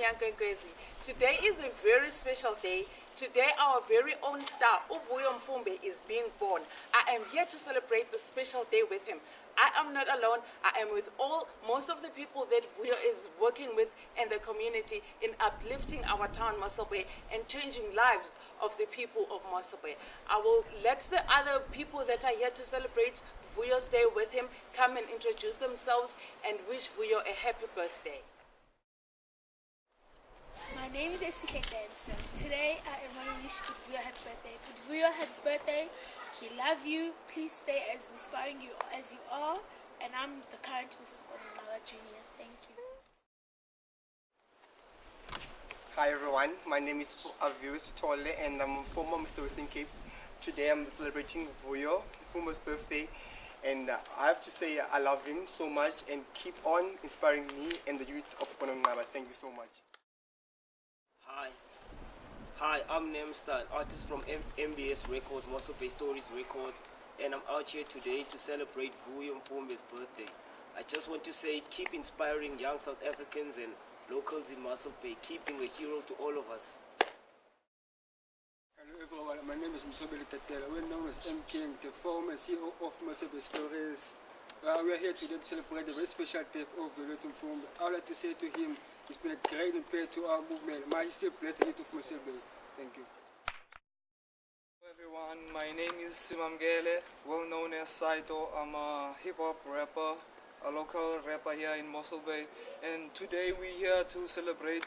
Nyankekwezi. Today is a very special day. Today our very own star, Vuyo Mfumbe, is being born. I am here to celebrate the special day with him. I am not alone. I am with most of the people that Vuyo is working with in the community in uplifting our town, Mossel Bay, and changing lives of the people of Mossel Bay. I will let the other people that are here to celebrate Vuyo's day with him come and introduce themselves and wish Vuyo a happy birthday. My name is Esihle Danston. Today I am going to wish Vuyo happy birthday. Vuyo happy birthday. We love you. Please stay as inspiring as you are. And I'm the current Mrs. Bonamala Jr. Thank you. Hi everyone, my name is Vuyo Mfumbe and I'm a former Mr. Western Cape. Today I'm celebrating Vuyo Mfumbe's birthday, and I have to say I love him so much and keep on inspiring me and the youth of Konongaba. Thank you so much. Hi, I'm Nemstan, artist from MBS Records, Mossel Bay Stories Records, and I'm out here today to celebrate Vuyo Mfumbe's birthday. I just want to say, keep inspiring young South Africans and locals in Mossel Bay, keep being a hero to all of us. Hello everyone, my name is Mtobeli Katela, well known as M King, the former CEO of Mossel Bay Stories. We are here today to celebrate the very special day of Vuyo Mfumbe. I would like to say to him, it's been a great impact to our movement. May he still bless the youth of Mossel Bay. Thank you. Hello everyone, my name is Simamgele, well known as Saito. I'm a hip-hop rapper, a local rapper here in Mossel Bay, and today we're here to celebrate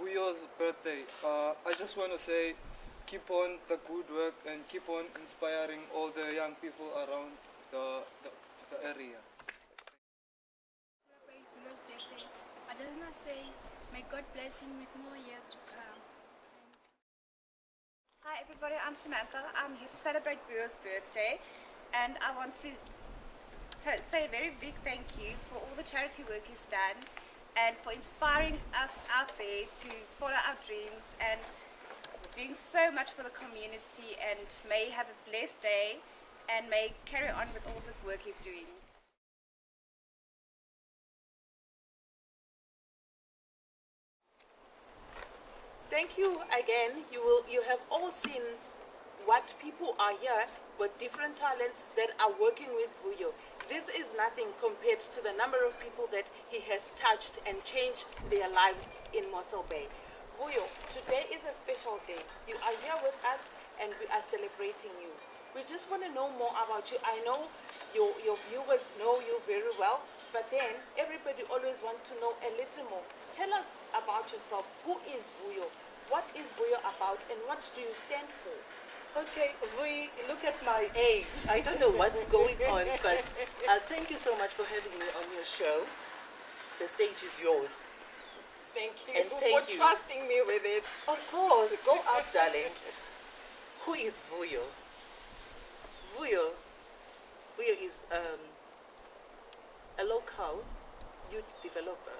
Vuyo's birthday. I just want to say, keep on the good work and keep on inspiring all the young people around the area. Celebrate Vuyo's birthday. I just want to say, may God bless him with more years to come. Hi everybody, I'm Samantha. I'm here to celebrate Vuyo's birthday, and I want to say a very big thank you for all the charity work he's done and for inspiring us out there to follow our dreams and doing so much for the community, and may he have a blessed day and may carry on with all the work he's doing. Thank you again. You have all seen what people are here with different talents that are working with Vuyo. This is nothing compared to the number of people that he has touched and changed their lives in Mossel Bay. Vuyo, today is a special day. You are here with us and we are celebrating you. We just want to know more about you. I know your viewers know you very well, but then everybody always wants to know a little more. Tell us about yourself. Who is Vuyo? What is Vuyo about and what do you stand for? Okay, look at my age. I don't know what's going on, but thank you so much for having me on your show. The stage is yours. Thank you And for thank you. trusting me with it. Of course, go up, darling. Who is Vuyo? Vuyo is a local youth developer,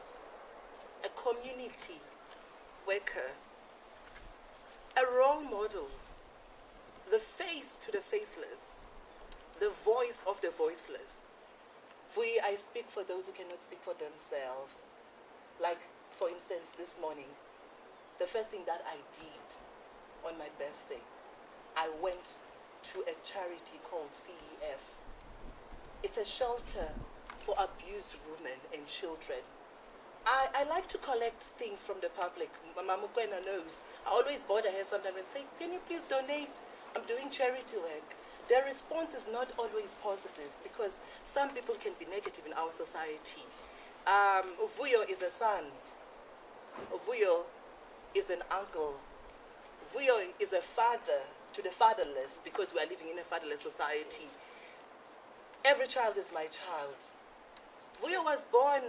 a community worker, a role model, the face to the faceless, the voice of the voiceless. I speak for those who cannot speak for themselves. Like, for instance, this morning, the first thing that I did on my birthday, I went to a charity called CEF. It's a shelter for abused women and children. I like to collect things from the public. Mama Kwena knows. I always bother her sometimes and say, can you please donate? I'm doing charity work. Their response is not always positive because some people can be negative in our society. Vuyo is a son. Vuyo is an uncle. Vuyo is a father to the fatherless because we are living in a fatherless society. Every child is my child. Vuyo was born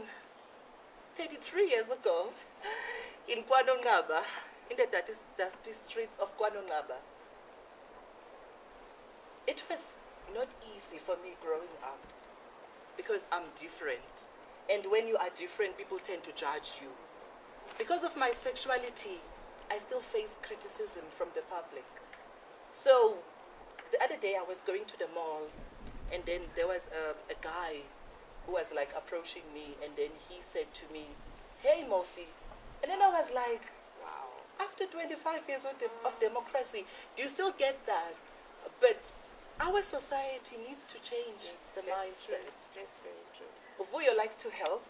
33 years ago in Kwanongaba, in the dusty streets of Kwanongaba. It was not easy for me growing up because I'm different. And when you are different, people tend to judge you. Because of my sexuality, I still face criticism from the public. So the other day I was going to the mall and then there was a guy who was like approaching me, and then he said to me, "Hey Mofi," and then I was like, Wow. after 25 years of democracy, do you still get that? But our society needs to change the That's mindset. true. That's very true. Vuyo likes to help.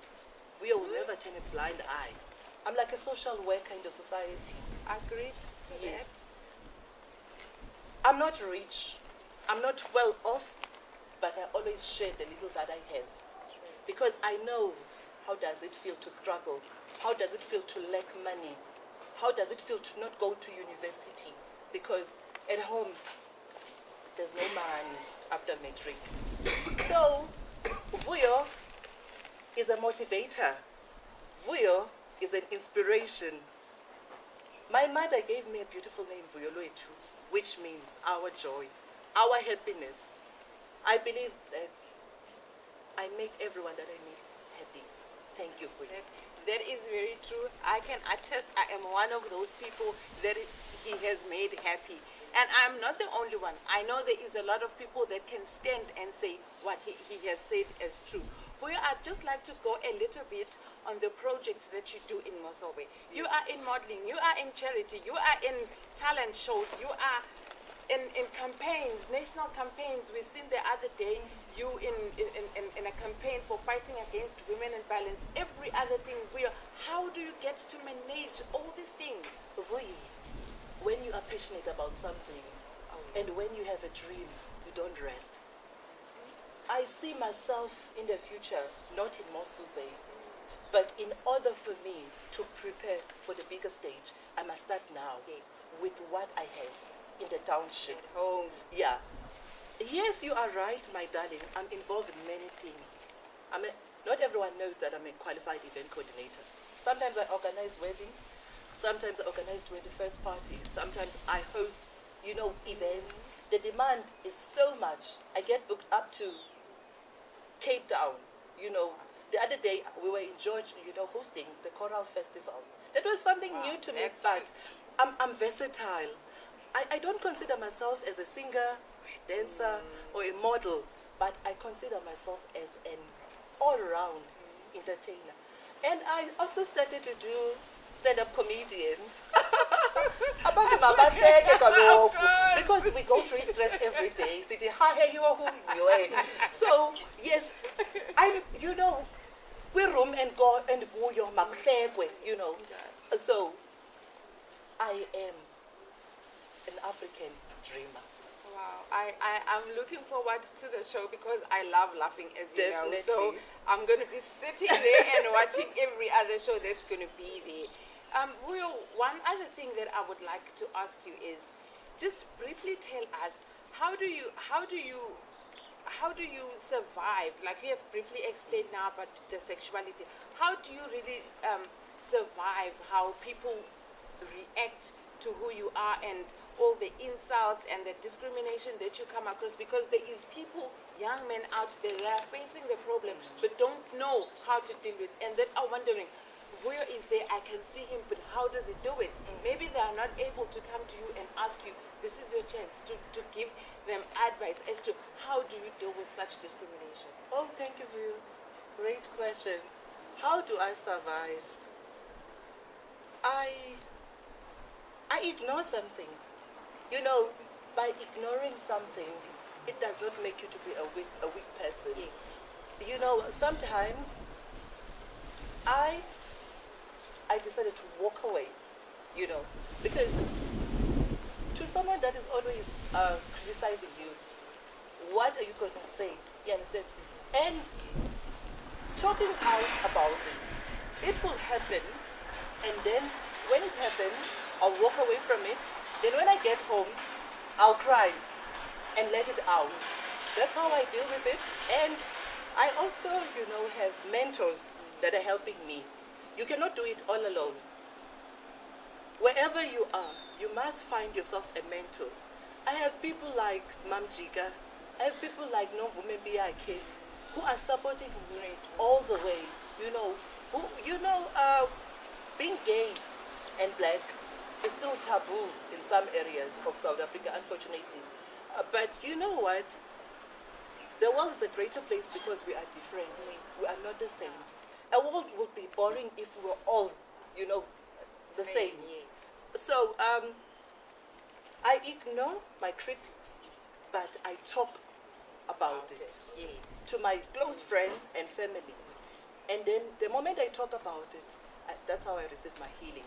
Vuyo will never turn a blind eye. I'm like a social worker in the society. Agreed to Yes. that. I'm not rich. I'm not well off, but I always share the little that I have. Because I know how does it feel to struggle? How does it feel to lack money? How does it feel to not go to university? Because at home, there's no money after matric. So, Vuyo is a motivator. Vuyo is an inspiration. My mother gave me a beautiful name, Vuyo Lwethu, which means our joy, our happiness. I believe that I make everyone that I meet happy. Thank you for That, that is very true. I can attest I am one of those people that he has made happy. And I'm not the only one. I know there is a lot of people that can stand and say what he has said as true. For you, I'd just like to go a little bit on the projects that you do in Mosobe. You are in modeling, you are in charity, you are in talent shows, you are in campaigns, national campaigns. We've seen the other day you in a campaign for fighting against women and violence. Every other thing. How do you get to manage all these things? Vuyi, when you are passionate about something and when you have a dream, you don't rest. I see myself in the future, not in Mossel Bay, but in order for me to prepare for the bigger stage, I must start now with what I have in the township. At home. Yeah. Yes, you are right, my darling. I'm involved in many things. Not everyone knows that I'm a qualified event coordinator. Sometimes I organize weddings. Sometimes I organize 21st parties. Sometimes I host, events. The demand is so much. I get booked up to Cape Town. The other day we were in George, hosting the Choral Festival. That was something new to me, that's but I'm versatile. I don't consider myself as a singer, a dancer, or a model, but I consider myself as an all-round entertainer. And I also started to do stand-up comedian. Abantu mabahleke kaloku, because we go through stress every day. Sithi, "Hi, hey, you are who you are." So yes, we room and go and Vuyo makuhlekwe, So I am an African dreamer. Wow, I'm looking forward to the show because I love laughing, as you know. So Definitely. I'm going to be sitting there and watching every other show that's going to be there. Vuyo, one other thing that I would like to ask you is, just briefly tell us, how do you survive? Like you have briefly explained now about the sexuality. How do you really survive? How people react to who you are and all the insults and the discrimination that you come across, because there is people, young men out there that are facing the problem but don't know how to deal with, and that are wondering, Vuyo is there, I can see him, but how does he do it? Maybe they are not able to come to you and ask you, this is your chance to give them advice as to how do you deal with such discrimination. Oh, thank you, Vuyo. Great question. How do I survive? I ignore some things. By ignoring something, it does not make you to be a weak person. Sometimes I decided to walk away, because to someone that is always criticizing you, what are you going to say? You understand? And talking out about it will happen, and then when it happens, I'll walk away from it. Then when I get home, I'll cry and let it out. That's how I deal with it. And I also, have mentors that are helping me. You cannot do it all alone. Wherever you are, you must find yourself a mentor. I have people like Mam Jika. I have people like Nomvume Biake who are supporting me all the way. Being gay and black is still taboo in some areas of South Africa, unfortunately. But you know what? The world is a greater place because we are different. We are not the same. A world would be boring if we were all, the the same. Yes. So I ignore my critics, but I talk about it Yes. to my close friends and family. And then the moment I talk about it, that's how I receive my healing.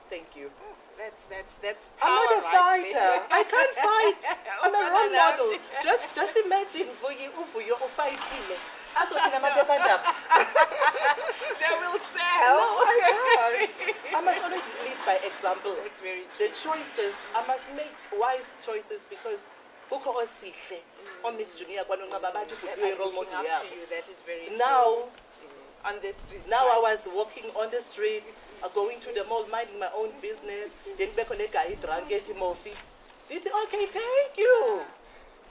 Thank you. That's I'm not power a right fighter. there. I can't fight. I'm a role Enough. model. Just imagine Vuyo ufayitile. Azothi namaphephandaba. They will No, sell. I can't. I must always lead by example. That's very The choices, I must make wise choices because kukho osihle oMiss Junior kwanonqaba bathi Vuyo I'm role looking model up yabo. to you. That is very Now, true. On the street. now I was walking on the street, going to the mall, minding my own business. Then back on the guy drunk, getting Mofi. Did okay, thank you.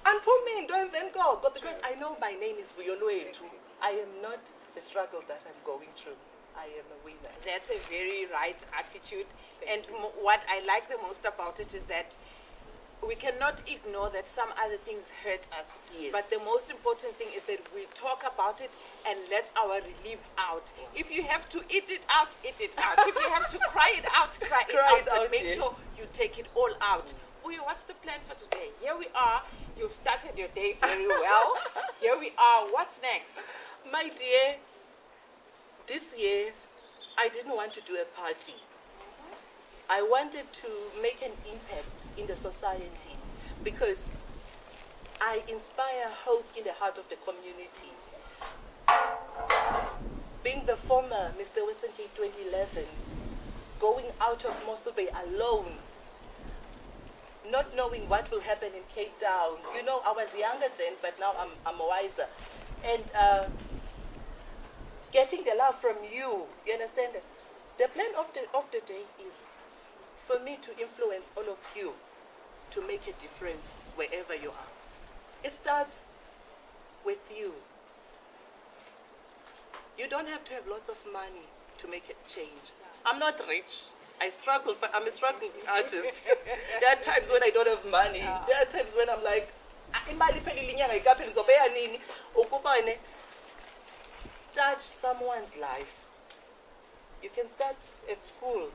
And put me in don't even go. But because I know my name is Vuyo too, I am not the struggle that I'm going through. I am a winner. That's a very right attitude. And what I like the most about it is that we cannot ignore that some other things hurt us. Yes. But the most important thing is that we talk about it and let our relief out. If you have to eat it out, eat it out. If you have to cry it out, cry it Cry out. it But out, make yeah. sure you take it all out. Uyo, what's the plan for today? Here we are. You've started your day very well. Here we are. What's next? My dear, this year I didn't want to do a party. I wanted to make an impact in the society because I inspire hope in the heart of the community. Being the former Mr. Western Cape 2011, going out of Mossel Bay alone, not knowing what will happen in Cape Town. You know, I was younger then, but now I'm wiser. And getting the love from you, you understand? The plan of the day is for me to influence all of you to make a difference wherever you are. It starts with you. You don't have to have lots of money to make a change. I'm not rich. I'm a struggling artist. There are times when I don't have money. There are times when I'm like, imali phelile inyanga ayikapheli ngizobeya nini? Ukubone, touch someone's life. You can start at school.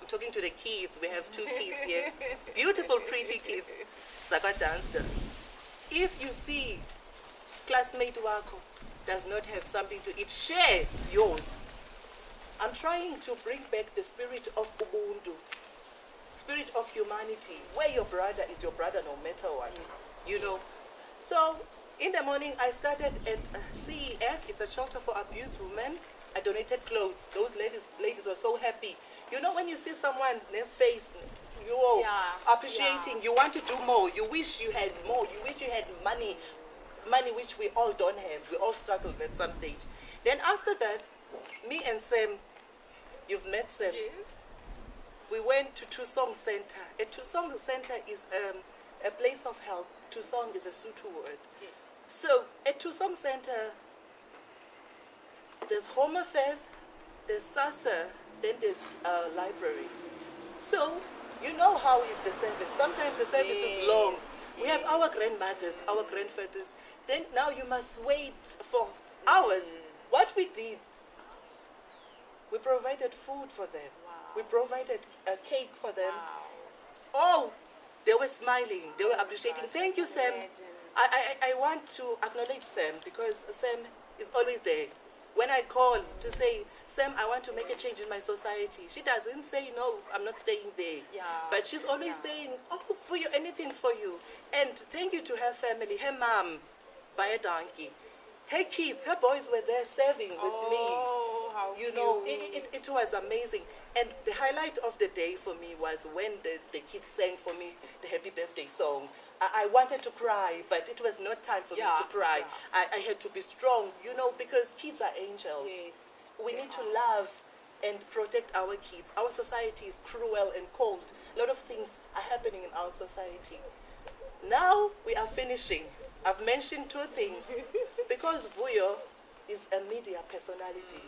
I'm talking to the kids. We have 2 kids here. Beautiful, pretty kids. Zaka dancer. If you see classmate wako does not have something to eat, share yours. I'm trying to bring back the spirit of Ubuntu, spirit of humanity, where your brother is your brother no matter what, you know. So in the morning I started at CEF, it's a shelter for abused women. I donated clothes. Those ladies were so happy. You know, when you see someone's face, you are appreciating, you want to do more, you wish you had more, you wish you had money which we all don't have. We all struggled at some stage. Then after that, me and Sam, you've met Sam. Yes. We went to Tusong Center. A Tusong Center is a place of help. Tusong is a Sotho word. Yes. So at Tusong Center, there's Home Affairs, there's SASA, then there's library. So you know how is the service. Sometimes the service is long. We have our grandmothers, our grandfathers. Then now you must wait for hours. What we did, we provided food for them. We provided a cake for them. Oh, they were smiling. They were appreciating. Thank you, Sam. I want to acknowledge Sam because Sam is always there. When I call to say, Sam, I want to make a change in my society, she doesn't say, no, I'm not staying there. But she's always saying, oh, for you, anything for you. And thank you to her family, her mom, by a donkey. Her kids, her boys were there serving with me. Oh, how You know, cute. it was amazing. And the highlight of the day for me was when the kids sang for me the happy birthday song. I wanted to cry, but it was not time for me to cry. I had to be strong, you know, because kids are angels. Yes. We need to love and protect our kids. Our society is cruel and cold. A lot of things are happening in our society. Now we are finishing. I've mentioned 2 things. Because Vuyo is a media personality.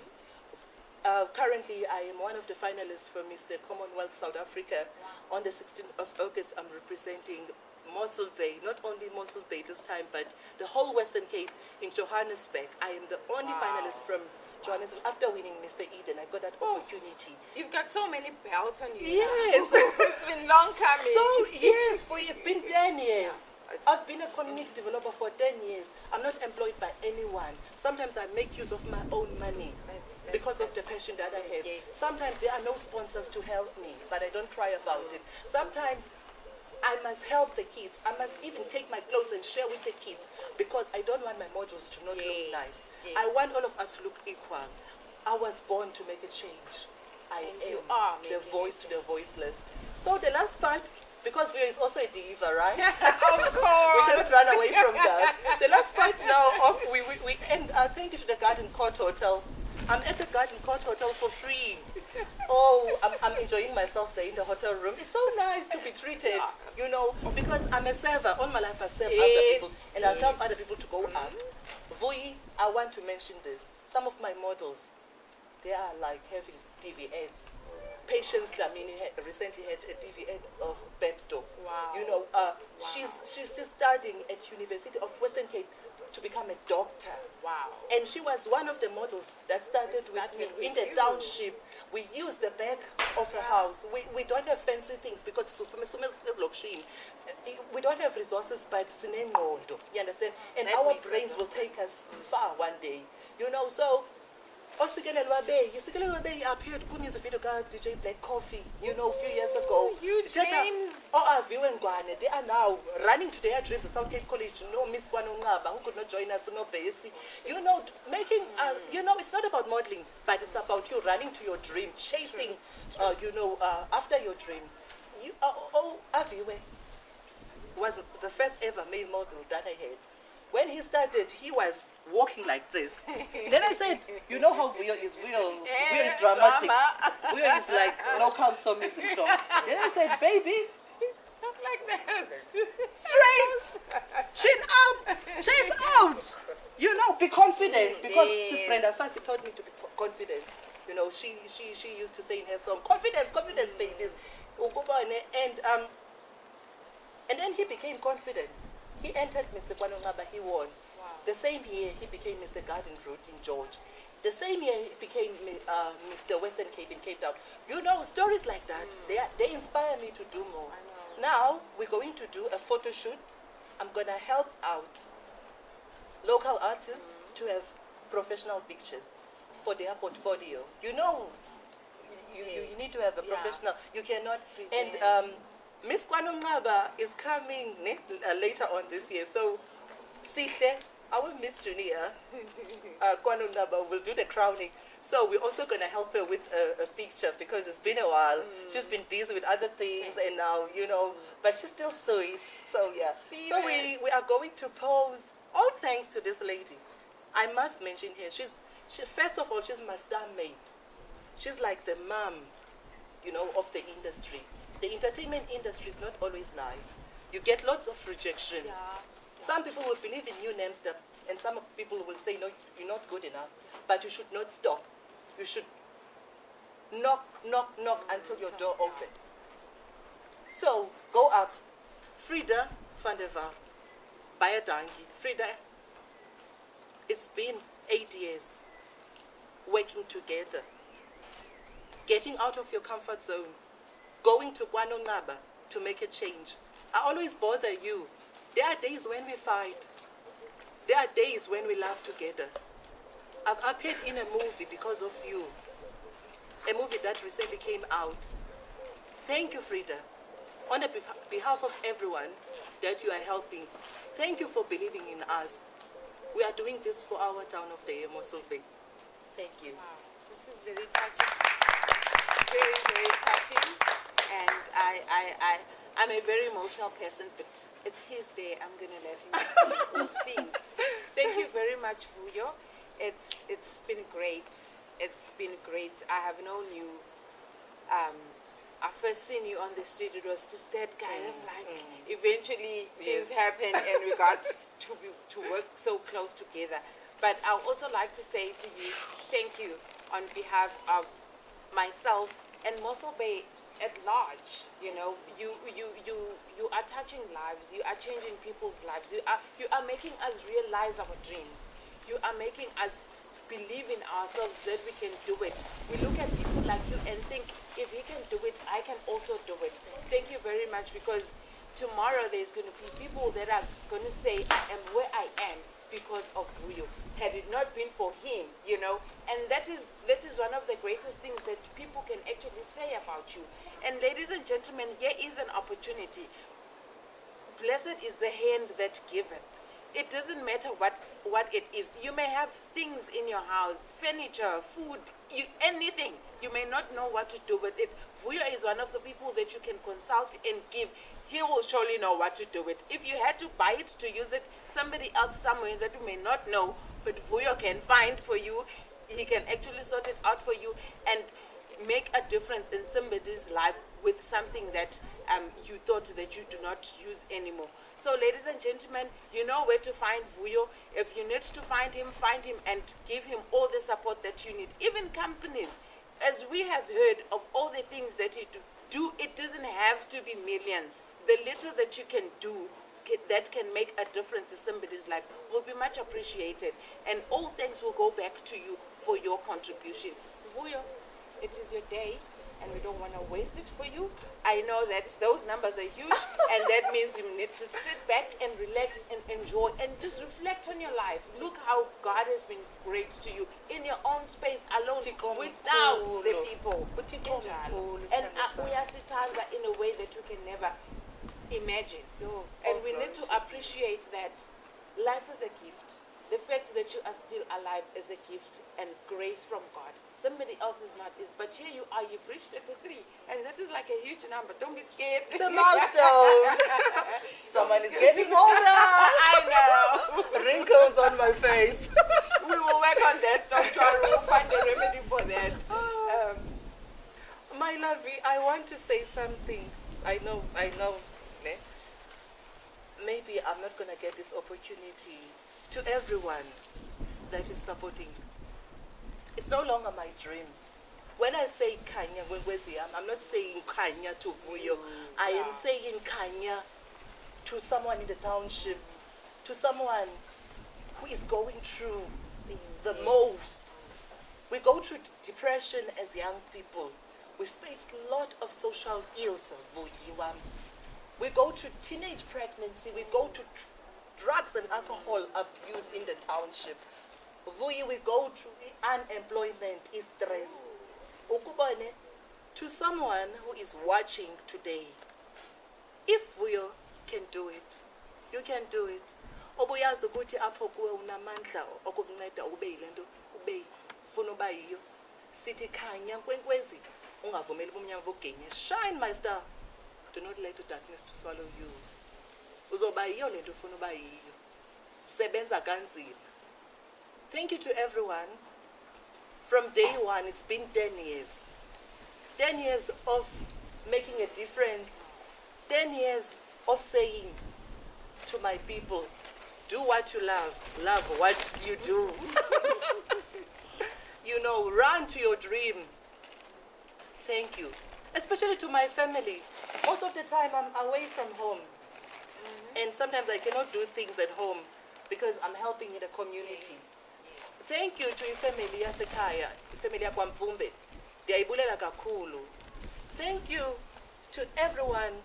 Currently, I am one of the finalists for Mr. Commonwealth South Africa. On the 16th of August, I'm representing Mossel Bay, not only Mossel Bay this time, but the whole Western Cape in Johannesburg. I am the only finalist from Johannesburg. After winning Mr. Eden, I got that opportunity. You've got so many belts on you. Yes. It's been long coming. So, yes, it's been 10 years. I've been a community developer for 10 years. I'm not employed by anyone. Sometimes I make use of my own money because of the passion that I have. Yes. Sometimes there are no sponsors to help me, but I don't cry about it. Sometimes I must help the kids. I must even take my clothes and share with the kids because I don't want my models to not look nice. Yes. I want all of us to look equal. I was born to make a change. I you am are the making voice to the voiceless. So the last part, because Vuyo is also a diva, right? Of We course. cannot run away from that. The last part now of we end. Thank you to the Garden Court Hotel. I'm at a Garden Court Hotel for free. Oh, I'm enjoying myself there in the hotel room. It's so nice to be treated, you know, because I'm a server. All my life I've served other Yes, people, and I've helped other people to go up. Vuyi, I want to mention this. Some of my models, they are like having DVNs. Patience Dlamini recently had a DVN of Bebsto. Wow. You know, she's just studying at University of Western Cape to become a doctor. Wow. And she was one of the models that started with me in the township. We use the back of her house. We don't have fancy things because we don't have resources, but sinengondo. You understand? And That our makes brains sense. will take us far one day. You know, so Osikelelwa Bay appeared kuMusic video ka DJ Black Coffee, you know, a few years ago. Huge names. Vuyo and Gwane, they are now running to their dreams at South Cape College. You know, Miss Kwanongaba, who could not join us, no Besi. You know, making, you know, it's not about modeling, but it's about you running to your dream, chasing, you know, after your dreams. Vuyo was the first ever male model that I had. When he started, he was walking like this. Then I said, you know how Vuyo is real. Vuyo is dramatic. Vuyo is like local soul music song. Then I said, baby, Not like that. straight, chin up, chest out. You know, be confident. Because Sis Brenda Fassi taught me to be confident. You know, she used to say in her song, confidence, confidence, babies. And then he became confident. He entered Mr. Kwanongaba, he won. Wow. The same year, he became Mr. Garden Route in George. The same year, he became Mr. Western Cape in Cape Town. You know, stories like that, they inspire me to do more. Now, we're going to do a photo shoot. I'm going to help out local artists to have professional pictures for their portfolio. You know, you need to have a professional. You cannot. And Miss Kwanongaba is coming later on this year. So, Sihle, our Miss Junior, Kwanongaba, will do the crowning. So we're also going to help her with a picture because it's been a while. She's been busy with other things and now, you know, but she's still sewing. So, yeah. So we are going to pose, all thanks to this lady. I must mention here, first of all, she's my star mate. She's like the mom, you know, of the industry. The entertainment industry is not always nice. You get lots of rejections. Some people will believe in you, Namster, and some people will say, no, you're not good enough. But you should not stop. You should knock, knock, knock until your door opens. So, go up. Frida van der Waal, Baie Dankie. Frida, it's been 8 years working together, getting out of your comfort zone, going to Kwanongaba to make a change. I always bother you. There are days when we fight. There are days when we laugh together. I've appeared in a movie because of you. A movie that recently came out. Thank you, Frida. On behalf of everyone that you are helping, thank you for believing in us. We are doing this for our town of the Moselvik. Thank you. Wow, this is very touching. Very, very touching. And I'm a very emotional person, but it's his day. I'm going to let him think. Thank you very much, Vuyo. It's been great. It's been great. I have known you. I first seen you on the street. It was just that kind of like. Eventually, things happened, and we got to work so close together. But I would also like to say to you, thank you on behalf of myself and Mossel Bay at large. You know, you are touching lives. You are changing people's lives. You are making us realize our dreams. You are making us believe in ourselves that we can do it. We look at people like you and think, if he can do it, I can also do it. Thank you very much, because tomorrow there's going to be people that are going to say, I am where I am because of Vuyo. Had it not been for him, and that is one of the greatest things that people can actually say about you. And ladies and gentlemen, here is an opportunity. Blessed is the hand that giveth. It doesn't matter what it is. You may have things in your house, furniture, food, anything. You may not know what to do with it. Vuyo is one of the people that you can consult and give. He will surely know what to do with it. If you had to buy it to use it, somebody else somewhere that you may not know, but Vuyo can find for you. He can actually sort it out for you and make a difference in somebody's life with something that you thought that you do not use anymore. So ladies and gentlemen, you know where to find Vuyo. If you need to find him and give him all the support that you need. Even companies, as we have heard of all the things that you do, it doesn't have to be millions. The little that you can do that can make a difference in somebody's life will be much appreciated. And all thanks will go back to you for your contribution. Vuyo, it is your day, and we don't want to waste it for you. I know that those numbers are huge, and that means you need to sit back and relax and enjoy and just reflect on your life. Look how God has been great to you in your own space alone, without the people. And uyasithanda in a way that you can never imagine. And we need to appreciate that life is a gift. The fact that you are still alive is a gift and grace from God. Somebody else is not. But here you are, you've reached 33. And that is like a huge number. Don't be scared. It's a milestone. Someone is getting older. I know. Wrinkles on my face. We will work on that, Dr. We'll find a remedy for that. My lovey, I want to say something. I know. Ne? Maybe I'm not going to get this opportunity. To everyone that is supporting, it's no longer my dream. When I say Kanya, I'm not saying Kanya to Vuyo. I am saying Kanya to someone in the township, to someone who is going through the most. We go through depression as young people. We face a lot of social ills. We go through teenage pregnancy. We go to drugs and alcohol abuse in the township. We go through unemployment, stress. To someone who is watching today, if Vuyo can do it, you can do it. Obuyazi ukuthi apho kuwe unamandla okukunceda ube yilento ube ufuna uba yiyo. Sithi khanya kwenkwezi ungavumeli ubumnyama bugenye. Shine, my star. Do not let the darkness to swallow you. Uzoba yiyo lento ufuna uba yiyo. Sebenza kanzima. Thank you to everyone. From day one, it's been 10 years. 10 years of making a difference. 10 years of saying to my people, do what you love. Love what you do. Run to your dream. Thank you. Especially to my family. Most of the time, I'm away from home. And sometimes I cannot do things at home because I'm helping in the community. Thank you to ifamily yasekhaya, ifamily yakwaMfumbe. Ndiyayibulela kakhulu. Thank you to everyone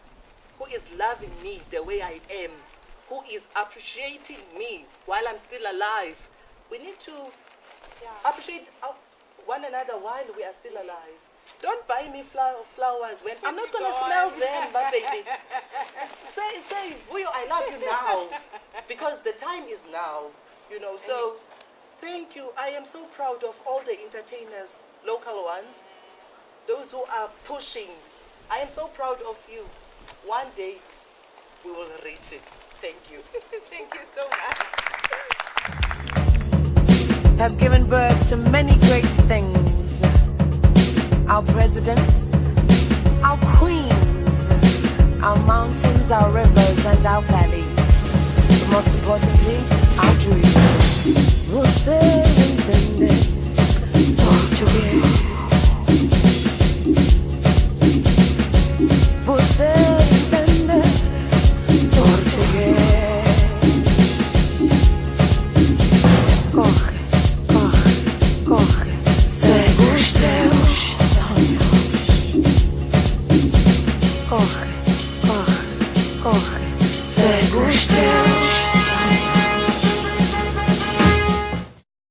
who is loving me the way I am, who is appreciating me while I'm still alive. We need to appreciate one another while we are still alive. Don't buy me flowers when I'm not going to smell them, my baby. Say, Vuyo, I love you now. Because the time is now, So, thank you. I am so proud of all the entertainers, local ones, those who are pushing. I am so proud of you. One day, we will reach it. Thank you. Thank you so much. Has given birth to many great things. Our presidents, our queens, our mountains, our rivers, and our valleys. But most importantly, our dreams. Você entende português? Você entende português? Corre, corre. corre, segue os teus.